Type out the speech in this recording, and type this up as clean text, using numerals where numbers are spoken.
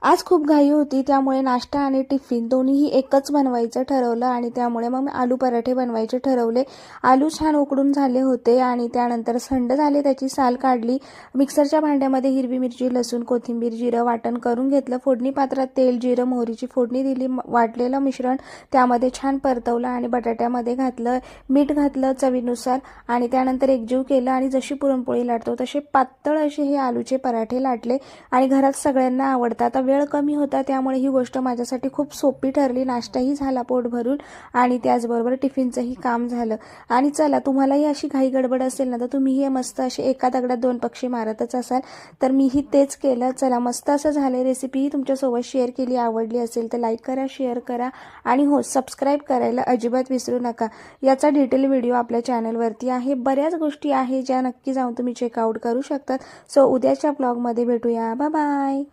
आज खूप घाई होती, त्यामुळे नाश्ता आणि टिफिन दोन्हीही एकच बनवायचं ठरवलं आणि त्यामुळे मग मी आलू पराठे बनवायचे ठरवले. आलू छान उकडून झाले होते आणि त्यानंतर थंड झाले, त्याची साल काढली. मिक्सरच्या भांड्यामध्ये हिरवी मिरची, लसूण, कोथिंबीर, जिरं वाटण करून घेतलं. फोडणी पात्रात तेल, जिरं, मोहरीची फोडणी दिली. वाटलेलं मिश्रण त्यामध्ये छान परतवलं आणि बटाट्यामध्ये घातलं. मीठ घातलं चवीनुसार आणि त्यानंतर एकजीव केलं आणि जशी पुरणपोळी लाटतो तसे पातळ असे हे आलूचे पराठे लाटले आणि घरात सगळ्यांना आवडतात. वेळ कमी होता त्यामुळे ही गोष्ट माझ्यासाठी खूप सोपी ठरली. नाश्ताही झाला पोट भरून आणि त्याचबरोबर टिफिनचंही काम झालं. आणि चला, तुम्हालाही अशी घाई गडबड असेल ना तर तुम्ही हे मस्त असे एका दगडात दोन पक्षी मारतच असाल, तर मीही तेच केलं. चला, मस्त असं झालं. रेसिपी तुमच्यासोबत शेअर केली, आवडली असेल तर लाईक करा, शेअर करा आणि हो, सबस्क्राईब करायला अजिबात विसरू नका. याचा डिटेल व्हिडिओ आपल्या चॅनलवरती आहे. बऱ्याच गोष्टी आहे ज्या नक्की जाऊन तुम्ही चेकआउट करू शकतात. सो उद्याच्या ब्लॉगमध्ये भेटूया. Bye bye.